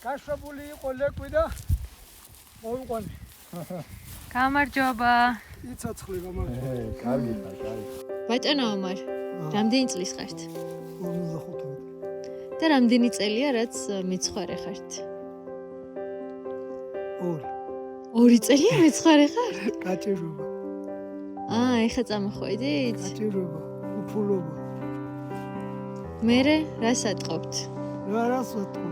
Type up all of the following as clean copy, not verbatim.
გაშვებული იყო ლეკვი და მოვიყვანე. გამარჯობა. იცოცხლე გამარჯობა. კარგი ხარ, კარგი. ბატონო ომარ, რამდენი წლის ხართ? 55. და რამდენი წელია რაც მეცხვარე ხართ? 2 წელია მეცხვარე ხართ? გაჭირვება. ეხა წამოხვედით? გაჭირვება, უფულობა. მერე რას ატყობთ? რას ვატყობ?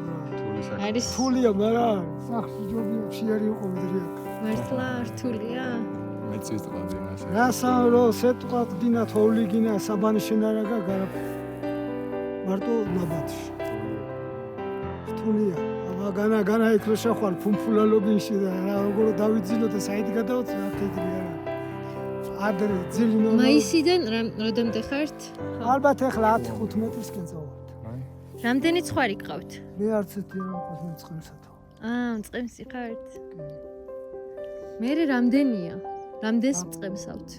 არის რთულია, მაგრამ სახში ჯობია შეარი იყო ვიდრე. მართლა რთულია? მეც ვიტყოდი მასე. რასაო სეტყვა დინა თოვლი გინა საბანი შენარაგა გარა. მარტო ნაბათში. რთულია. განა იქ რო შეხვალ ფუმფულა ლოგინში და რა როგორ დავიძინო და საიდი გადავწე აფეთრი არა. ადრე ძილინო. მაისიდან რამდენდე ხართ? ალბათ ეხლა 10-15-ისკენ წავართ. რამდენი ცხვარი გყავთ? მე არც ერთი არ მყავს მე წყემსათო. მწყემსი ხართ? მერე რამდენია? რამდენს მწყემსავთ?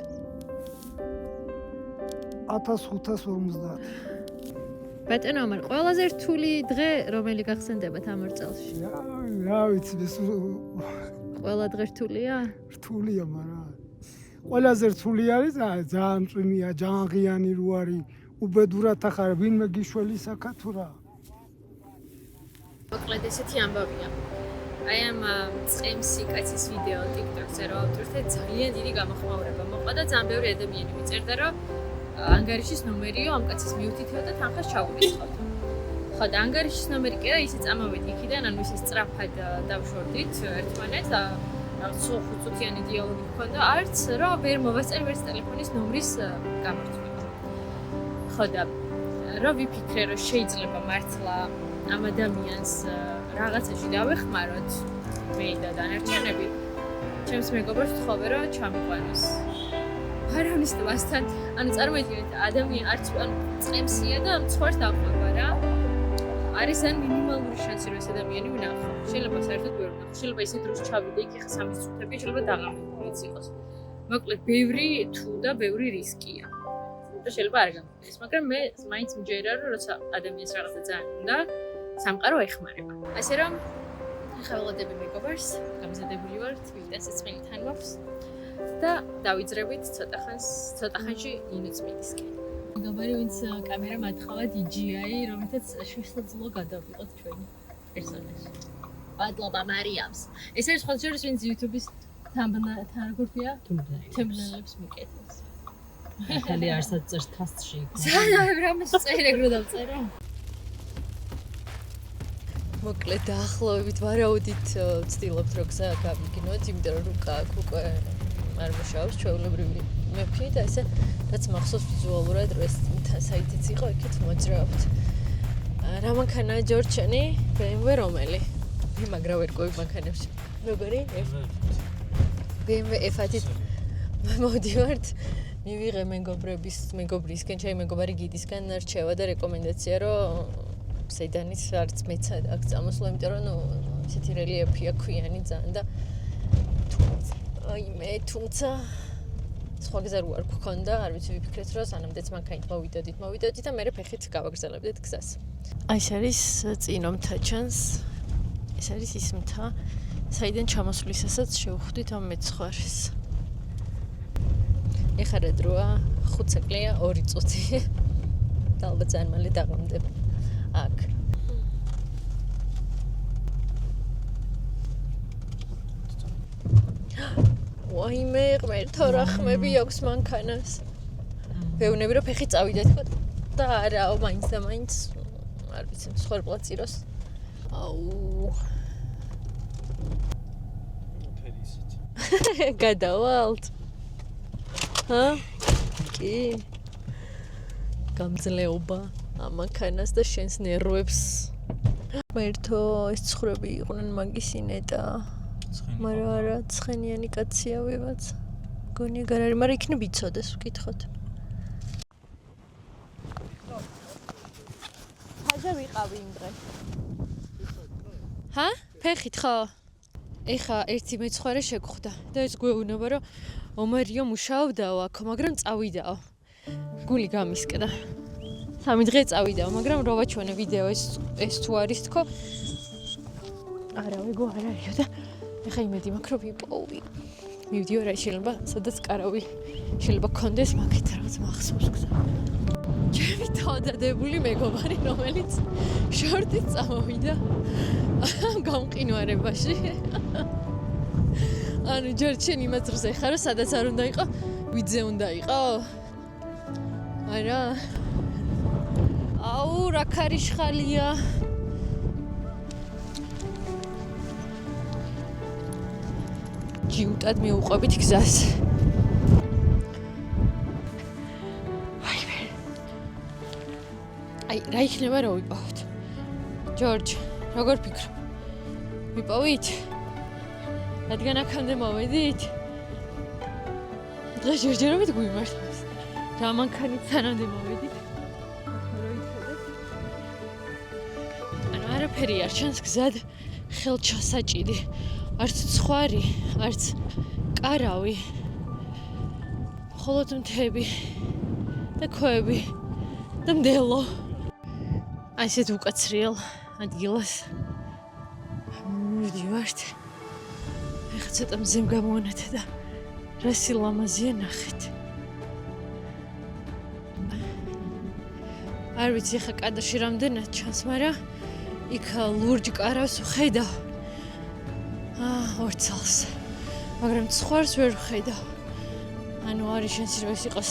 1550. ბატონო ომარ, ყველაზე რთული დღე რომელი გახსენდებათ ამ ორ წელში? რა ვიცი ეს ყველა დღე რთულია? რთულია, მაგრამ ყველაზე რთული არის ძალიან წვიმია, ჯანღიანი რო არის, უბედურად ახარ ვინმე გიშველი საკათურა. მოკლედ ესეთი ამბავია. აი ამ წემსი კაცის ვიდეო TikTok-ზე რო ავტვირთე ძალიან დიდი გამოხმაურება მოყვა და ძალიან ბევრი ადამიანი მიწერდა რომ ანგარიშის ნომერიო ამ კაცის მიუთითეო და თანხას ჩავურიცხავთ. ხო და ანგარიშის ნომერი კი რა ისე წამოვედი იქიდან, ანუ ისე სწრაფად დავშორდით ერთმანეთს და რაღაც 5 წუთიანი დიალოგი გქონდა, არც რომ ვერ მოვასწრე ვერც ტელეფონის ნომრის გამორთმება. ხო და რომ ვიფიქრე რომ შეიძლება მართლა ამ ადამიანს რაღაცაში დავეხმაროთ მე და დანარჩენები ჩემს მეგობრებს ვთხოვე რომ ჩამიყვანოს ფარავნის ტბასთან ანუ წარმოიდგინეთ ადამიანი არც ანუ წემსია და მცხვარს დაყვება რა არის ან მინიმალური შანსი რომ ეს ადამიანი ვნახო შეიძლება საერთოდ ვერ ვნახო შეიძლება ისე დროს ჩავიდე იქ ხა 3 წუთები შეიძლება დაღამებულიც იყოს მოკლედ ბევრი თუ და ბევრი რისკია და შეიძლება არ გამიგდეს მაგრამ მე მაინც მჯერა რომ როცა ადამიანს რაღაცა ძალიან უნდა სამყარო ეხმარება. ასე რომ ახლა ველოდები მეგობრს, გამზადებული ვარ, თვითონაც წმინი თან მაქვს და დავიძრებით ცოტა ხანში ინუცმინისკენ. მეგობარი, ვინც კამერა მათხოვა DJI, რომელთაც შესაძლოა გადავიყოთ ჩვენი პერსონაჟი. პადლობა მარიამს. ეს არის სხვა შორის ვინც YouTube-ის თამბნელია? თამბნელებს მიკეთებს. ახალი არსად წერს თასში. სანამ რამეს წერე გრო დავწერო. მოკლედ დაახლოებით ვარაუდით ვცდილობთ რომ გზა გავიგინოთ, იმიტომ რომ რუკა აქ უკვე არ მუშაობს ჩვეულებრივი მეფი და ესე რაც მახსოვს ვიზუალურად რომ ეს საიტიც იყო, იქით მოძრაობთ. რა მანქანა ჯორჯენი? BMW რომელი? მე მაგრა ვერ გოი მანქანებში. როგორი? BMW F1-ით მოვდივართ. მივიღე მეგობრისკენ, ჩემი მეგობარი გიდისგან რჩევა და რეკომენდაცია რომ სედანის არც მეცად აქ წამოსვლა, იმიტომ რომ ნუ ისეთი რელიეფია ქვიანი ძალიან და თუმცა სხვა გზა რო არ გქონდა, არ ვიცი ვიფიქრეთ რომ სანამდეც მანქანით მოვიდოდით და მე ფეხით გავაგრძელებდით გზას. აი ეს არის წინო მთა ჩანს. ეს არის ის მთა, საიდან ჩამოსვლისასაც შევხვდით ამ მეცხვარეს. ეხლა რა დროა? 5 საკლია 2 წუთი. და ალბათ ძალიან მალე დაღამდება. აქ. ვაიმე, ღმერთო რა ხმები აქვს მანქანას. ვეუბნები რომ ფეხი წავიდეთ და არაო, მაინც და მაინც არ ვიცი, მსხვერპლად წიროს. აუ. გადავალთ. ჰა? კი. გამძლეობა. ამანქანას და შენს ნერვებს. მერთო ეს ცხრები იყვნენ მაგისი ნეტა. მაგრამ არა ცხენიანი კაცია ვიღაც. გონი გარ არის, მაგრამ იქნებ იცოდეს ვკითხოთ. ხაჟა ვიყავი იმ დღე. ჰა? ფეხით ხო? ეხა ერთი მეცხვარე შეგხვდა და ეს გვეუბნება რომ ომარიო მუშაობდაო აქ, მაგრამ წავიდაო. გული გამისკდა. 3 დღე წავიდაო, მაგრამ რო ვაჩვენე ვიდეო ეს თუ არის თქო არა ვეგო არ არისო და ეხა იმედი მაქვს რომ ვიპოვი. მივდიო რა შეიძლება სადაც კარავი შეიძლება გქონდეს მაგით რაღაც მახსოვს გზა. ჩემი თავდადებული მეგობარი რომელიც შორტით წამოვიდა გამყინვარებაში. ანუ ჯერ შენ იმას რზე ხარო სადაც არ უნდა იყო ვიძე უნდა იყო? არა. აუ რა ქარიშხალია. ჯიუტად მივუყვებით გზას. აი, რა იქნება რა ვიპოვოთ? ჯორჯ, როგორ ფიქრობ? ვიპოვით? რადგან აქამდე მოვედით? დღეს ჯერჯერობით გვიმართავს. რა მანქანით სანამდე მოვედით? ანუ არაფერი არ ჩანს გზად, ხელჩასაჭიდი. არც ცხვარი, არც კარავი. მხოლოდ მთები და ქვები და მდელო. აი ესეთ უკაცრიელ ადგილას მივდივართ. ეხლა ცოტა მზემ გამოვანათე და რა სილამაზეა ნახეთ. არ ვიცი ეხლა კადრში რამდენად ჩანს, მაგრამ იქ ლურჯ კარავს ვხედავ. ორ წელს. მაგრამ ცხვარს ვერ ვხედავ. ანუ არის შეიძლება ის იყოს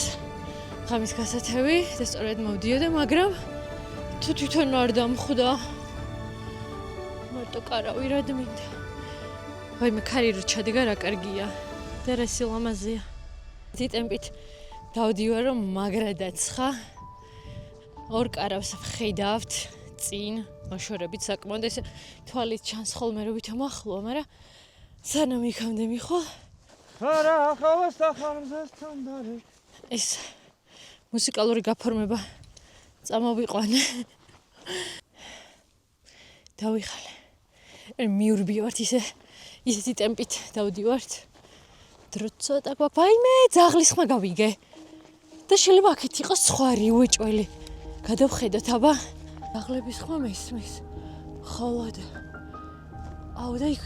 ღამის გასათევი და სწორედ მოვდიოდა, მაგრამ თუ თვითონ არ დამხვდა. მარტო კარავი რა მინდა. ვაიმე ქარი რო ჩადგა რა კარგია და რა სილამაზეა. ტემპით დავდივარ რომ მაგრა დაცხა. ორ კარავს ვხედავთ წინ, მოშორებით საკმაოდ ეს თვალით ჩანს ხოლმე რომ ვითომ ახლოა, მაგრამ სანამ იქამდე მიხვალ. არა, ახალას ახალმზესთან დარე. ეს მუსიკალური გაფორმება წამოვიყვანე. დავიხალე. მიურბივართ ისეთი ტემპით დავდივართ. დრო ცოტა გვაქვს. ვაიმე, ძაღლის ხმა გავიგე. და შეიძლება აქეთ იყოს ცხვარი, უეჭველი. გადავხედოთ, აბა. ძაღლების ხმა მესმის. ხოლოდ. აუ და იქ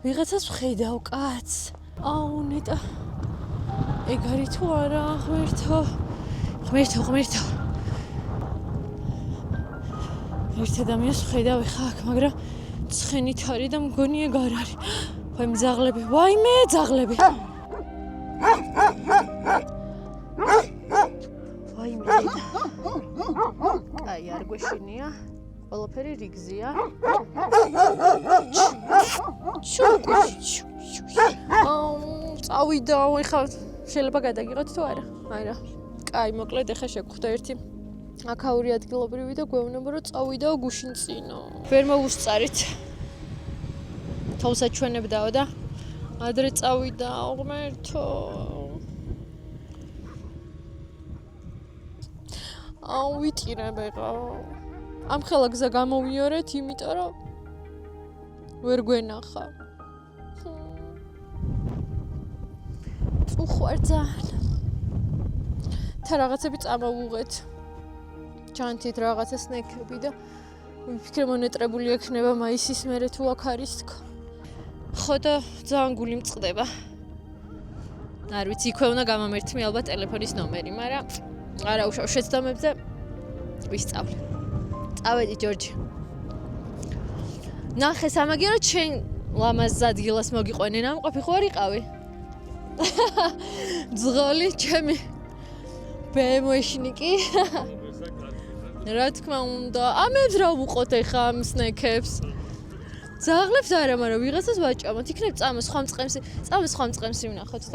ვიღაცას ვხედავ კაცს. აუ ნეტა. ეგ არის თუ არა, ღმერთო. ერთ ადამიანს ვხედავ ხა აქ, მაგრამ ცხენით არის და მგონი ეგ არ არის. ვაიმე ძაღლები, ვაიმე ძაღლები. ვაიმე. აი არ გვეშინია. ყველაფერი რიგზია. წავიდა, ეხლა შეიძლება გადაგიღოთ თუ არა? არა. კაი, მოკლედ ეხლა შეგხვდა ერთი აქაური ადგილობრივი და გვეუბნება რომ წავიდაო გუშინ წინო. ვერ მოუსწარით. თვალსაჩვენებდაო და ადრე წავიდაო ღმერთო. აუ ვიტირებ ეხლა. ამ ხელა გზა გამოვიორეთ, იმიტომ რომ ვერ გვენახა. უხვარ ძალიან. თა რაღაცები წამოვუღეთ. ჩანთით რაღაცა სნექები და ვიფიქრე მონეტრებული ექნება მაისის მერე თუ აქ არის თქო. ხო და ძალიან გული მწყდება. არ ვიცი, იქვე უნდა გამამერთმი ალბათ ტელეფონის ნომერი, მაგრამ არა უშავ შეცდომებზე ვისწავლე. წავედი ჯორჯი. ნახე სამაგიერო შენ ლამაზ ადგილას მოგიყვანენ, ამ ყოფი ხო არ იყავი? ძღოლი ჩემი BMW-შნიკი. რა თქმა უნდა, ამებს რა ვუყოთ ეხა ამ სნექებს? ძაღლებს არა, მაგრამ ვიღაცას ვაჭამოთ. იქნებ წამოს სხვა მწყემსი ვნახოთ და